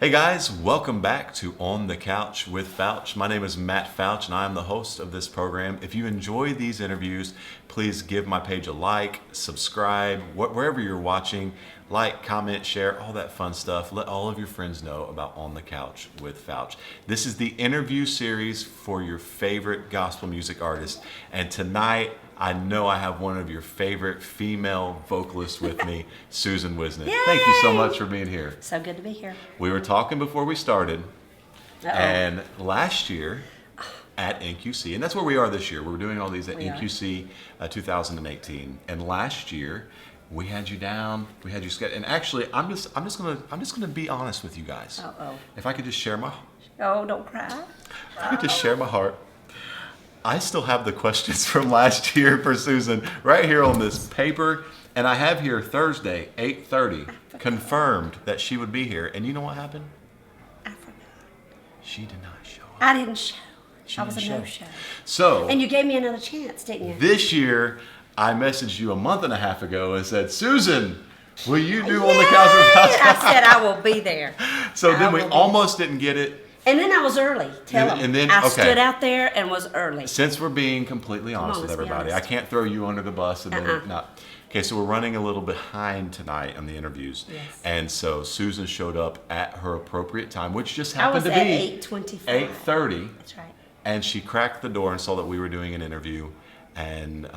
Hey guys, welcome back to On the Couch with Fouch. My name is Matt Fouch and I am the host of this program. If you enjoy these interviews, please give my page a like, subscribe, wherever you're watching, like, comment, share, all that fun stuff. Let all of your friends know about On the Couch with Fouch. This is the interview series for your favorite gospel music artist. And tonight, I know I have one of your favorite female vocalists with me, Susan Whisnant. Yay! Thank you so much for being here. So good to be here. We were talking before we started, and last year at NQC, and that's where we are this year. We're doing all these at NQC 2018, and last year we had you down. We had you scheduled, and actually, I'm just gonna be honest with you guys. If I could just share my don't cry. If I could just share my heart. I still have the questions from last year for Susan right here on this paper, and I have here Thursday, 8:30, confirmed that she would be here. And you know what happened? I forgot. She did not show up. I didn't show. I was a didn't no-show. So, And you gave me another chance, didn't you? this year, I messaged you a month and a half ago and said, Susan, will you do On the Couch with Fouch? I said I will be there. So then we almost didn't get it. And then I was early. Tell them. And then, I stood out there and was early. Since we're being completely honest on, with let's be everybody, I honest. can't throw you under the bus and then not. Okay, so we're running a little behind tonight on the interviews. Yes. And so Susan showed up at her appropriate time, which just I happened was to at be 8:25. 8:30. That's right. And she cracked the door and saw that we were doing an interview, and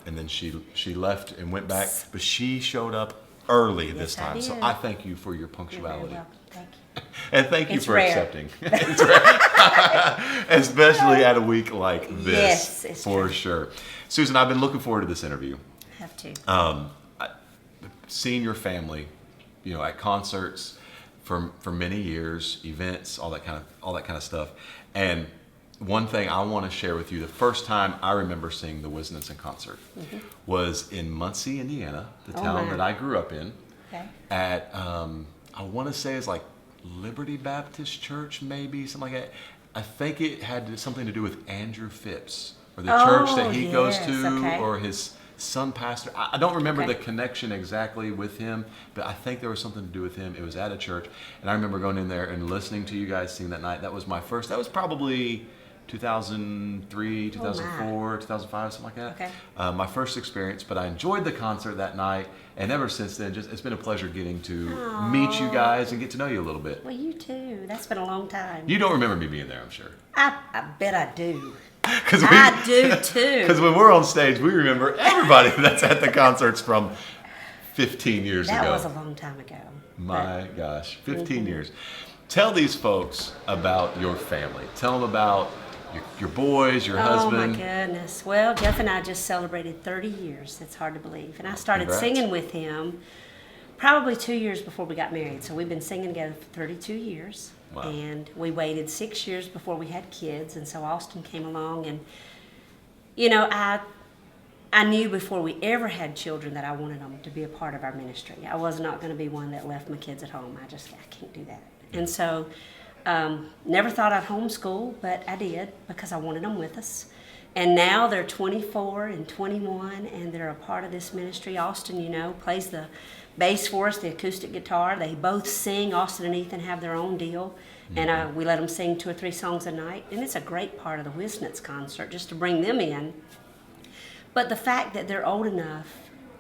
then she left and went back, but she showed up early this I time. did. So I thank you for your You're very punctuality. welcome. Thank you. And thank you It's for rare. accepting. It's rare. Especially at a week like this. Yes, it's for true. sure. Susan, I've been looking forward to this interview. I have to. Seeing your family, at concerts for many years, events, all that kind of stuff. And one thing I want to share with you, the first time I remember seeing the Whisnants in concert was in Muncie, Indiana, the town my. that I grew up in. Okay. At I want to say it's like Liberty Baptist Church, maybe something like that. I think it had something to do with Andrew Phipps, or the church that he goes to, or his son pastor. I don't remember the connection exactly with him, but I think there was something to do with him. It was at a church, and I remember going in there and listening to you guys sing that night. That was my first. That was probably 2003, 2004, 2005, something like that. Okay. My first experience, but I enjoyed the concert that night, and ever since then, it's been a pleasure getting to meet you guys and get to know you a little bit. Well, you too. That's been a long time. You don't remember me being there, I'm sure. I bet I do. I I do too. Because when we're on stage, we remember everybody that's at the concerts from 15 years ago. That was a long time ago. My gosh, 15 years. Tell these folks about your family. Tell them about your boys, your husband. Oh my goodness. Well, Jeff and I just celebrated 30 years. It's hard to believe. And I started Congrats. singing with him probably 2 years before we got married. So we've been singing together for 32 years. Wow. And we waited 6 years before we had kids. And so Austin came along. And, I knew before we ever had children that I wanted them to be a part of our ministry. I was not going to be one that left my kids at home. I can't do that. And so never thought I'd homeschool, but I did because I wanted them with us. And now they're 24 and 21, and they're a part of this ministry. Austin, plays the bass for us, the acoustic guitar. They both sing. Austin and Ethan have their own deal. And we let them sing 2 or 3 songs a night. And it's a great part of the Whisnants concert just to bring them in. But the fact that they're old enough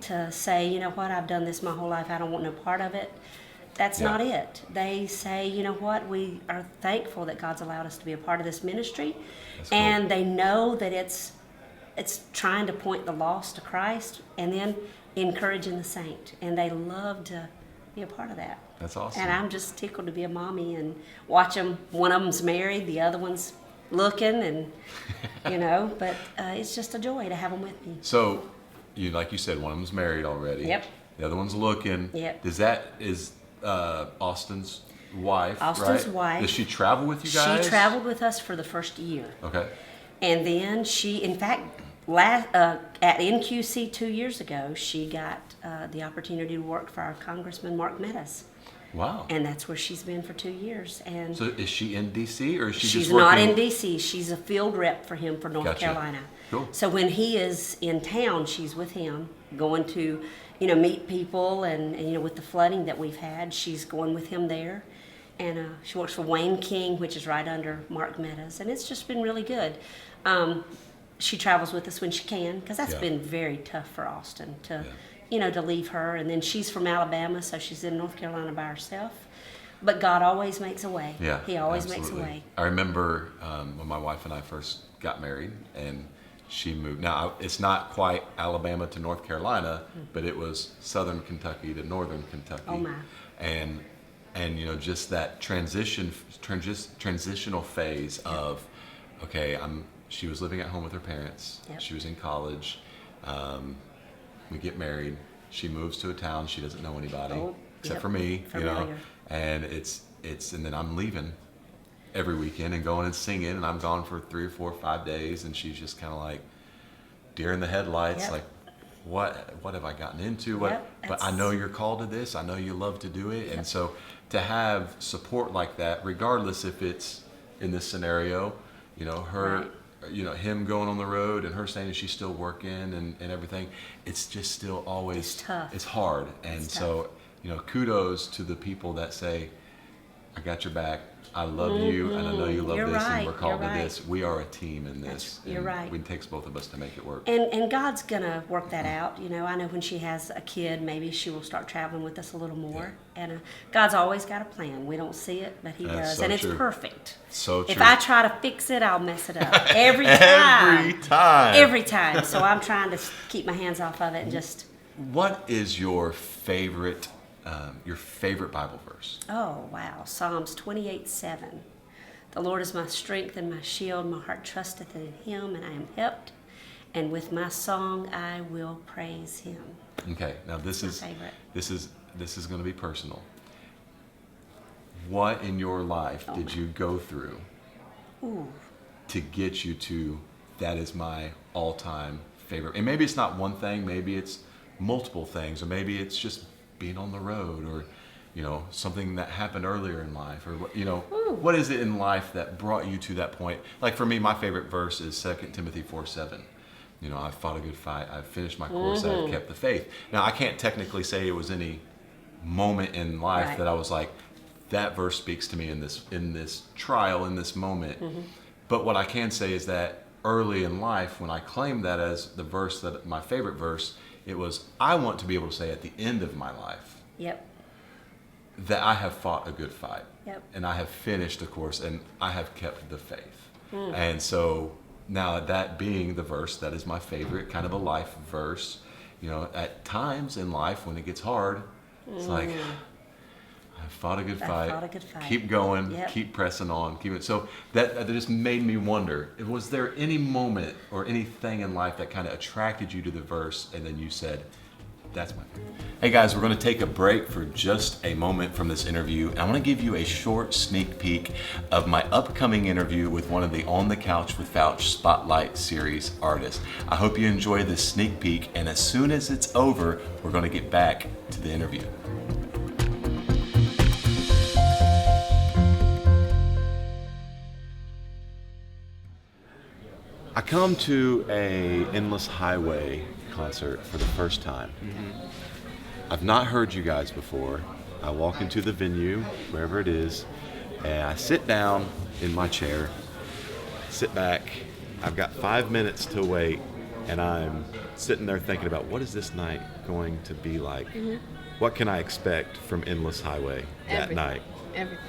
to say, you know what, I've done this my whole life, I don't want no part of it, that's not it. They say, you know what, we are thankful that God's allowed us to be a part of this ministry. That's cool. And they know that it's trying to point the lost to Christ and then encouraging the saint. And they love to be a part of that. That's awesome. And I'm just tickled to be a mommy and watch them. One of them's married, the other one's looking, and but it's just a joy to have them with me. So, like you said, one of them's married already. Yep. The other one's looking. Yep. Is Austin's wife, Austin's right? wife. Does she travel with you guys? She traveled with us for the first year. Okay. And then she, in fact, at NQC 2 years ago, she got the opportunity to work for our Congressman Mark Meadows. Wow. And that's where she's been for 2 years. And So is she in D.C. or is she she's just working? not in D.C. She's a field rep for him for North Gotcha. Carolina. Cool. So when he is in town, she's with him, going to, meet people, and with the flooding that we've had, she's going with him there. and she works for Wayne King, which is right under Mark Meadows, and it's just been really good. She travels with us when she can, because that's been very tough for Austin to, to leave her. And then she's from Alabama, so she's in North Carolina by herself. But God always makes a way. Yeah, He always absolutely. makes a way. I remember when my wife and I first got married, and she moved. Now, it's not quite Alabama to North Carolina, but it was Southern Kentucky to Northern Kentucky. Oh, my. And just that transitional phase of, okay, she was living at home with her parents. Yep. She was in college. We get married. She moves to a town. She doesn't know anybody except for me, Familiar. And and then I'm leaving every weekend and going and singing, and I'm gone for 3 or 4 or 5 days, and she's just kind of like deer in the headlights, like, what have I gotten into? But I know you're called to this. I know you love to do it, and so to have support like that, regardless if it's in this scenario, her. Him going on the road and her saying she's still working and everything, it's just still always It's tough. It's hard. And It's so, kudos to the people that say, I got your back. I love you, and I know you love You're this, right. and we're called You're to right. this. We are a team in this. You're and right. It takes both of us to make it work. And God's gonna work that out. I know when she has a kid, maybe she will start traveling with us a little more. And God's always got a plan. We don't see it, but He That's does, so and it's true. perfect. So true. If I try to fix it, I'll mess it up every time. Every time. So I'm trying to keep my hands off of it and just. What is your favorite Bible verse? Oh wow! Psalms 28:7. The Lord is my strength and my shield. My heart trusteth in Him, and I am helped. And with my song I will praise Him. Okay, now this That's is my favorite. this is going to be personal. What in your life did you go through to get you to that is my all-time favorite? And maybe it's not one thing, maybe it's multiple things, or maybe it's just being on the road, or something that happened earlier in life, or what is it in life that brought you to that point? Like for me, my favorite verse is 2 Timothy 4:7. I've fought a good fight. I've finished my course. I've kept the faith. Now, I can't technically say it was any moment in life that I was like, that verse speaks to me in this trial, in this moment. But what I can say is that early in life, when I claimed that as the verse, that my favorite verse, it was, I want to be able to say at the end of my life that I have fought a good fight. And I have finished the course, and I have kept the faith. And so now, that being the verse that is my favorite, kind of a life verse, at times in life when it gets hard, it's like, I fought a good fight. Keep going, keep pressing on, keep it. So that just made me wonder, was there any moment or anything in life that kind of attracted you to the verse, and then you said, that's my favorite? Hey guys, we're going to take a break for just a moment from this interview, and I want to give you a short sneak peek of my upcoming interview with one of the On the Couch with Fouch Spotlight Series artists. I hope you enjoy this sneak peek, and as soon as it's over, we're going to get back to the interview. I come to a Endless Highway concert for the first time. I've not heard you guys before. I walk into the venue, wherever it is, and I sit down in my chair, sit back. I've got 5 minutes to wait, and I'm sitting there thinking about, what is this night going to be like? What can I expect from Endless Highway that night? Everything.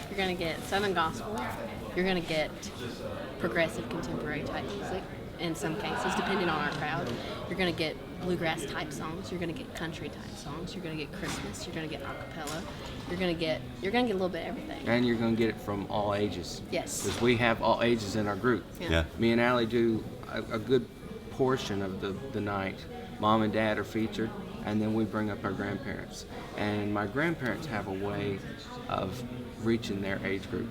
You're going to get Southern gospel. You're going to get progressive contemporary type music in some cases, depending on our crowd. You're going to get bluegrass type songs. You're going to get country type songs. You're going to get Christmas. You're going to get a cappella. You're going to get a little bit of everything. And you're going to get it from all ages. Yes. Because we have all ages in our group. Yeah. Me and Allie do a good portion of the night. Mom and Dad are featured, and then we bring up our grandparents. And my grandparents have a way of reaching their age group.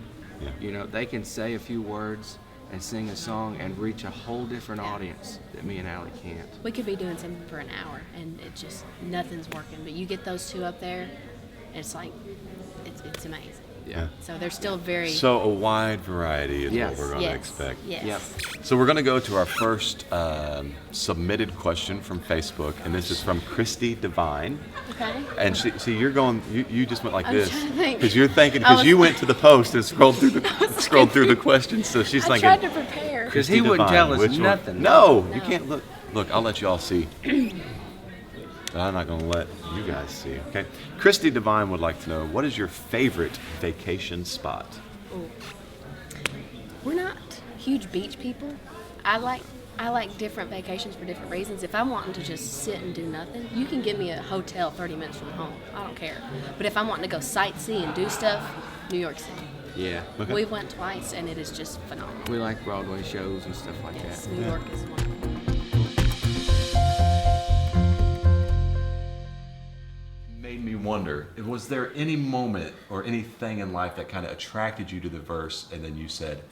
Yeah. They can say a few words and sing a song and reach a whole different audience that me and Allie can't. We could be doing something for an hour, and it just, nothing's working. But you get those two up there, and it's like, it's amazing. Yeah. So they're still very. So a wide variety is Yes. what we're going to Yes. expect. Yes. Yep. So we're going to go to our first submitted question from Facebook, and this is from Christy Devine. Okay. And see, you're going. You just went like I'm this trying to think. because you're thinking I because was- you went to the post and scrolled through the questions. So she's I thinking. tried to prepare. Because Christy he wouldn't Devine, tell us which one? nothing. No, you No. can't look. Look, I'll let you all see. But I'm not going to let you guys see. Okay. Christy Devine would like to know, what is your favorite vacation spot? Ooh. We're not huge beach people. I like different vacations for different reasons. If I'm wanting to just sit and do nothing, you can give me a hotel 30 minutes from home. I don't care. But if I'm wanting to go sightsee and do stuff, New York City. Yeah. Okay. We went twice and it is just phenomenal. We like Broadway shows and stuff like Yes, that. New York is wonderful. Made me wonder, was there any moment or anything in life that kind of attracted you to the verse and then you said,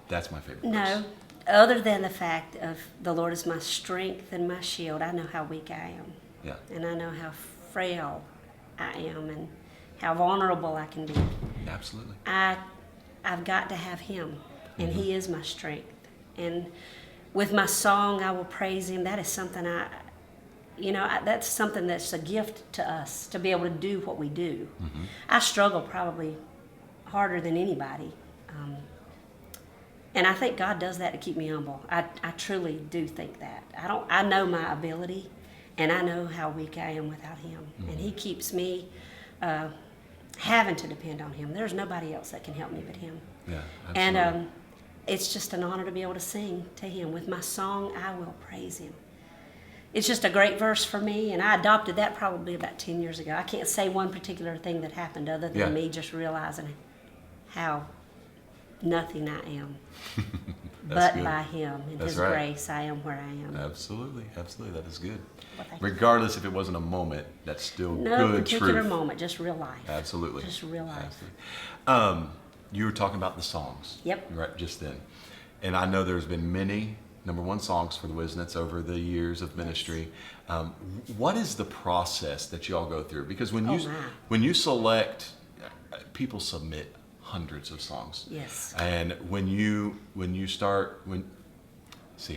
that's my favorite verse? No, other than the fact of the Lord is my strength and my shield. I know how weak I am. Yeah. And I know how frail I am and how vulnerable I can be. Absolutely. I've got to have Him, and He is my strength. And with my song, I will praise Him. That is something that's something that's a gift to us to be able to do what we do. I struggle probably harder than anybody. And I think God does that to keep me humble. I truly do think that. I know my ability, and I know how weak I am without Him. And He keeps me having to depend on Him. There's nobody else that can help me but Him. Yeah, absolutely. And it's just an honor to be able to sing to Him. With my song, I will praise Him. It's just a great verse for me, and I adopted that probably about 10 years ago. I can't say one particular thing that happened other than Yeah. me just realizing how nothing I am. But good. by Him and That's His right. grace, I am where I am. Absolutely. That is good. Well, thank you. Regardless if it wasn't a moment, that's still No good particular truth. moment, just real life. Absolutely. Just real life. Absolutely. You were talking about the songs. Yep. Right, just then. And I know there's been many number one songs for the Whisnants over the years of ministry. What is the process that you all go through? Because when you select, people submit hundreds of songs. Yes. And when you start,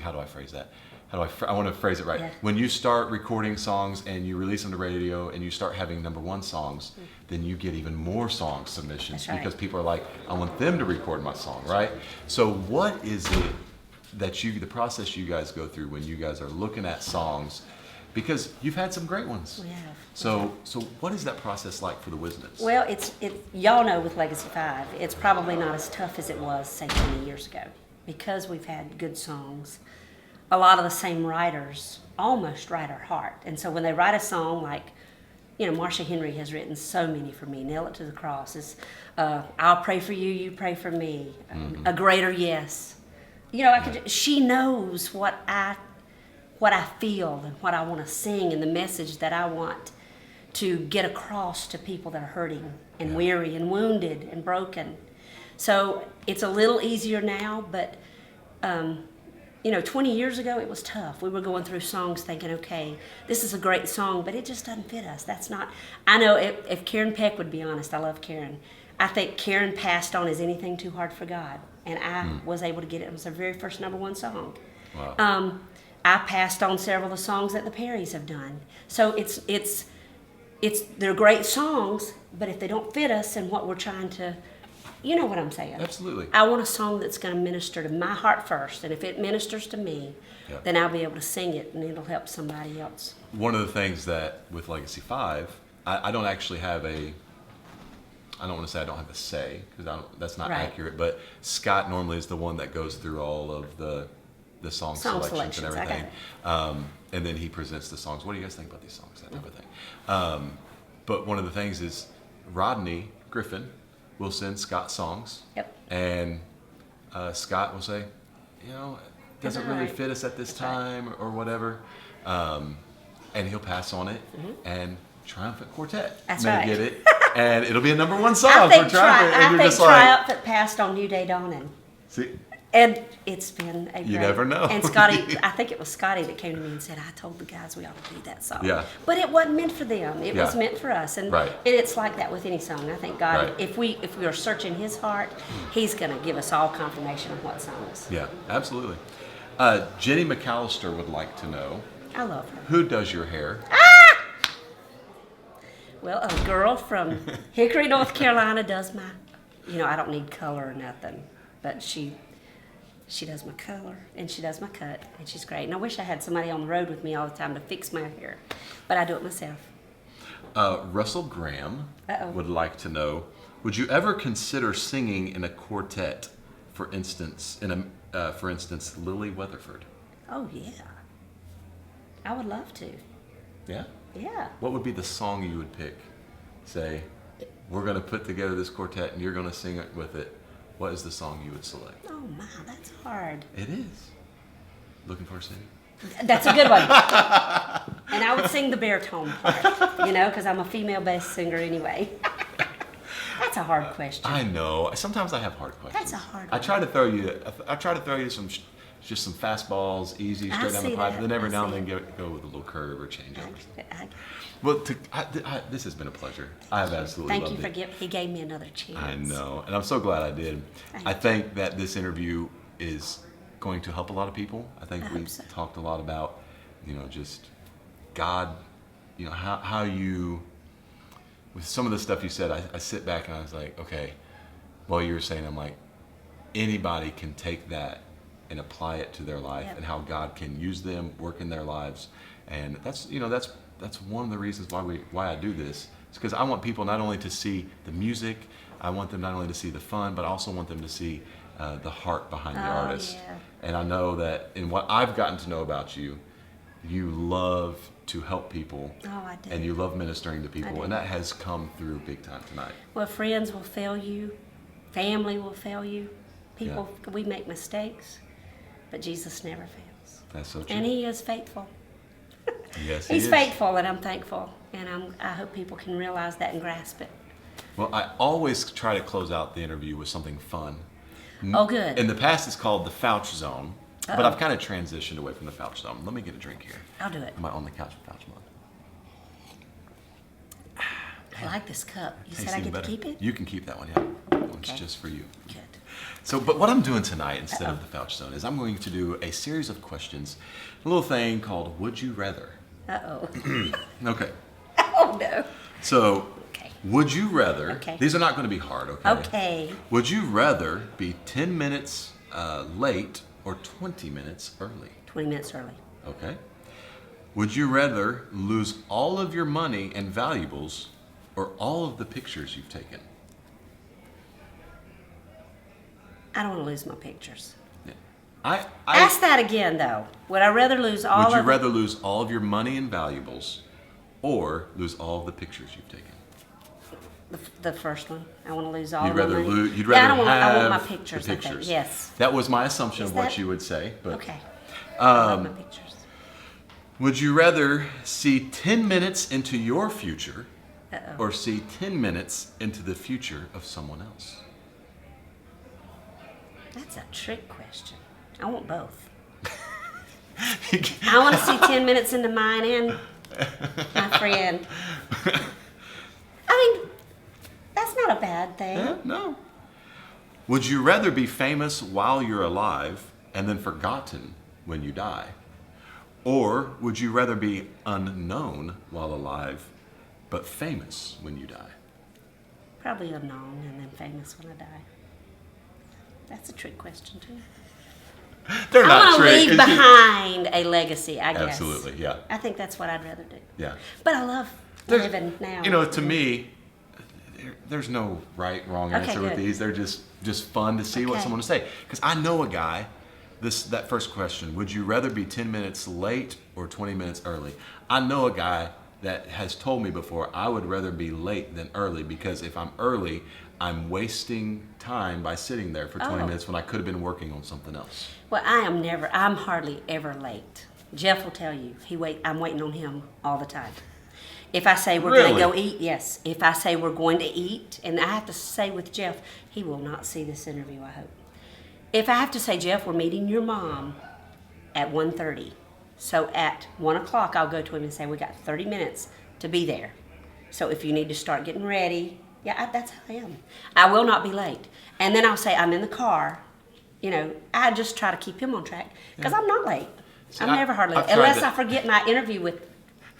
how do I phrase that? I want to phrase it right. Yeah. When you start recording songs and you release them to radio and you start having number one songs, then you get even more song submissions. That's right. Because people are like, I want them to record my song, right? So what is it that the process you guys go through when you guys are looking at songs? Because you've had some great ones. We have. So what is that process like for the Whisnants? Well, it's y'all know with Legacy 5, it's probably not as tough as it was, say, 20 years ago. Because we've had good songs, a lot of the same writers almost write our heart. And so when they write a song like, Marcia Henry has written so many for me. Nail It to the Cross. It's I'll Pray for You, You Pray for Me. A Greater Yes. She knows what I feel and what I want to sing and the message that I want to get across to people that are hurting and weary and wounded and broken. So it's a little easier now, but 20 years ago it was tough. We were going through songs thinking, okay, this is a great song, but it just doesn't fit us. That's not. I know if Karen Peck would be honest, I love Karen. I think Karen passed on Is Anything Too Hard for God, and I was able to get it. It was her very first number one song. Wow. I passed on several of the songs that the Perrys have done. So they're great songs, but if they don't fit us and what we're trying to, you know what I'm saying? Absolutely. I want a song that's going to minister to my heart first, and if it ministers to me, then I'll be able to sing it, and it'll help somebody else. One of the things that with Legacy 5, I don't actually have I don't want to say I don't have a say, because that's not Right. accurate, but Scott normally is the one that goes through all of the song selections and I got everything. it. And then he presents the songs. What do you guys think about these songs? That type of thing. But one of the things is Rodney Griffin will send Scott songs. Yep. And Scott will say, it doesn't That's really right. fit us at this That's right. time or whatever. And he'll pass on it, and Triumphant Quartet That's may right. get it. And it'll be a number one song I think for Triumphant. And I you're think just like, Triumphant passed on New Day Dawning. see, And it's been a great... You never know. And Scotty, I think it was Scotty that came to me and said, I told the guys we ought to do that song. Yeah. But it wasn't meant for them. It was Yeah. meant for us. And, Right. and it's like that with any song. I think God, Right. if we are searching his heart, he's going to give us all confirmation of what song is. Yeah, absolutely. Jenny McAllister would like to know, I love her. who does your hair? Well, a girl from Hickory, North Carolina does my, I don't need color or nothing, but she does my color and she does my cut and she's great. And I wish I had somebody on the road with me all the time to fix my hair, but I do it myself. Russell Graham Uh-oh. would like to know, would you ever consider singing in a quartet, for instance, Lily Weatherford? Oh yeah, I would love to. Yeah? Yeah. What would be the song you would pick? Say, we're going to put together this quartet and you're going to sing it with it. What is the song you would select? Oh my, that's hard. It is. Looking for a city? That's a good one. And I would sing the baritone part, because I'm a female bass singer anyway. That's a hard question. I know. Sometimes I have hard questions. That's a hard I one. try to throw you some fastballs, easy, I straight down the see pipe, that. and then every I now and see. then go with a little curve or change over. I- Well, this has been a pleasure. I have absolutely Thank you loved for it. giving. He gave me another chance. I know, and I'm so glad I did. Thank I you. think that this interview is going to help a lot of people. I think I we hope so. talked a lot about, just God, how you, with some of the stuff you said, I sit back and I was like, okay, while you were saying, I'm like, anybody can take that and apply it to their life, Yep. and how God can use them, work in their lives, and that's one of the reasons why I do this. It's because I want people not only to see the music, I want them not only to see the fun, but I also want them to see the heart behind the Oh, artist. yeah. And I know that in what I've gotten to know about you, you love to help people, Oh, I do. and you love ministering to I people, do. and that has come through big time tonight. Well, friends will fail you, family will fail you, people, we make mistakes, but Jesus never fails. That's so true. And he is faithful. Yes, He's he is. faithful, and I'm thankful, and I hope people can realize that and grasp it. Well, I always try to close out the interview with something fun. Oh, good. In the past, it's called the Fouch Zone, but Uh-oh. I've kind of transitioned away from the Fouch Zone. Let me get a drink here. I'll do it. Am I on the couch with Fouch mug? I like this cup. You Tastes said I even get to better. keep it? You can keep that one, yeah. That one's Okay. just for you. Good. So, but what I'm doing tonight instead of Uh-oh. the Fouch Zone is I'm going to do a series of questions, a little thing called Would You Rather. Uh-oh. Okay. Oh, no. So, Okay. would you rather, Okay. these are not going to be hard, okay? Okay. Would you rather be 10 minutes late or 20 minutes early? 20 minutes early. Okay. Would you rather lose all of your money and valuables or all of the pictures you've taken? I don't want to lose my pictures. I Ask that again, though. Would I rather lose all would you of rather lose all of your money and valuables or lose all of the pictures you've taken? the first one? I want to lose all You'd of my rather money. lose. You'd Yeah, rather I want my have pictures. the I think. pictures. Yes. That was my assumption Is of what that- you would say. But Okay. I love my pictures. would you rather see 10 minutes into your future Uh-oh. or see 10 minutes into the future of someone else? That's a trick question. I want both. I want to see 10 minutes into mine and my friend. I mean, that's not a bad thing. Yeah, no. Would you rather be famous while you're alive and then forgotten when you die? Or would you rather be unknown while alive but famous when you die? Probably unknown and then famous when I die. That's a trick question, too. They're I not want to trick. leave It's just- behind a legacy, I guess. Absolutely, yeah. I think that's what I'd rather do. Yeah. But I love There's- living now. You know, to me, there's no right, wrong Okay, answer with good. these. They're just fun to see what Okay. someone will say. Because I know a guy. That first question: would you rather be 10 minutes late or 20 minutes early? I know a guy that has told me before I would rather be late than early because if I'm early, I'm wasting time by sitting there for 20 Oh. minutes when I could have been working on something else. Well, I'm hardly ever late. Jeff will tell you, I'm waiting on him all the time. If I say we're going Really? to go eat, yes. If I say we're going to eat, and I have to say with Jeff, he will not see this interview, I hope. If I have to say, Jeff, we're meeting your mom at 1:30. So at 1 o'clock, I'll go to him and say, we got 30 minutes to be there. So if you need to start getting ready, that's how I am. I will not be late. And then I'll say, I'm in the car. You know, I just try to keep him on track because I'm not late. See, I'm never hardly late. I've tried Unless that. I forget my interview with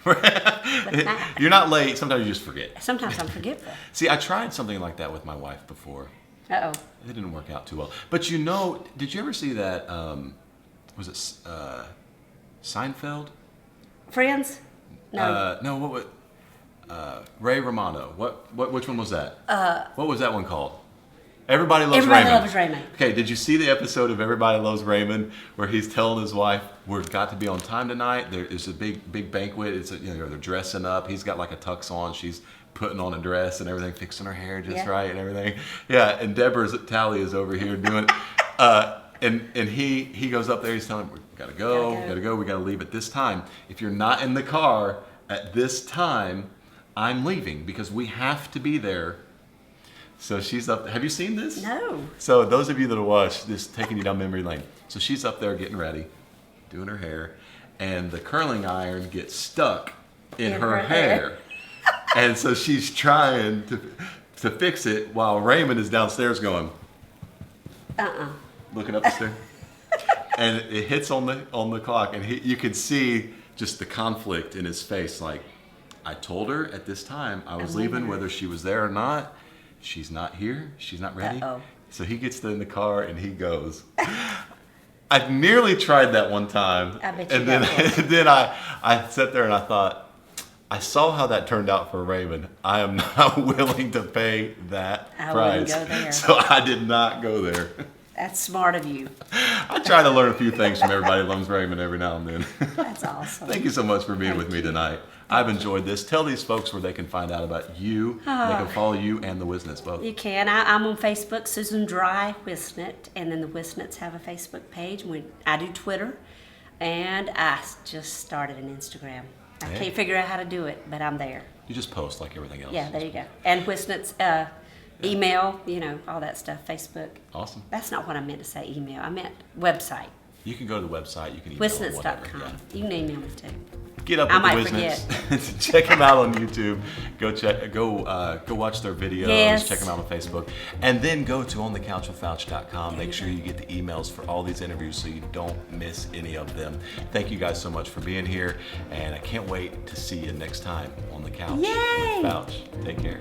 Matt. You're not late. Sometimes you just forget. Sometimes I'm forgetful. See, I tried something like that with my wife before. Uh-oh. It didn't work out too well. But you know, did you ever see that, was it Seinfeld? Friends? No. No, what was, Ray Romano. Which one was that? What was that one called? Everybody Loves Everybody Raymond. Loves Raymond. Okay, did you see the episode of Everybody Loves Raymond where he's telling his wife, "We've got to be on time tonight. There's a big banquet. It's they're dressing up. He's got like a tux on. She's putting on a dress and everything, fixing her hair just right and everything. Yeah, and Deborah's Tally is over here doing it. And he goes up there. He's telling him, "We gotta go. We gotta leave at this time. If you're not in the car at this time, I'm leaving because we have to be there." So she's up. Have you seen this? No. So those of you that have watched this, taking you down memory lane. So she's up there getting ready, doing her hair, and the curling iron gets stuck in her hair. And so she's trying to fix it while Raymond is downstairs going, looking up the stairs. And it hits on the clock, and you can see just the conflict in his face. Like, I told her at this time I was leaving, whether she was there or not. She's not here. She's not ready. So he gets in the car and he goes. I nearly tried that one time. I bet you and then I sat there and I thought, I saw how that turned out for Raymond. I am not willing to pay that price. I wouldn't go there. So I did not go there. That's smart of you. I try to learn a few things from Everybody Loves Raymond every now and then. That's awesome. Thank you so much for being with me tonight. I've enjoyed this. Tell these folks where they can find out about you. They can follow you and the Whisnants both. You can. I'm on Facebook, Susan Dry Whisnant, and then the Whisnants have a Facebook page. I do Twitter, and I just started an Instagram. I can't figure out how to do it, but I'm there. You just post like everything else. Yeah, there you go. And Whisnants, email, all that stuff, Facebook. Awesome. That's not what I meant to say, email. I meant website, You can go to the website. You can email them, whatever. Whisnants.com. Yeah. You can email me too. Get up I with the might Whisnants. Check them out on YouTube. Go watch their videos. Yes. Check them out on Facebook. And then go to onthecouchwithfouch.com. Make sure you get the emails for all these interviews so you don't miss any of them. Thank you guys so much for being here. And I can't wait to see you next time on the couch Yay! with Fouch. Take care.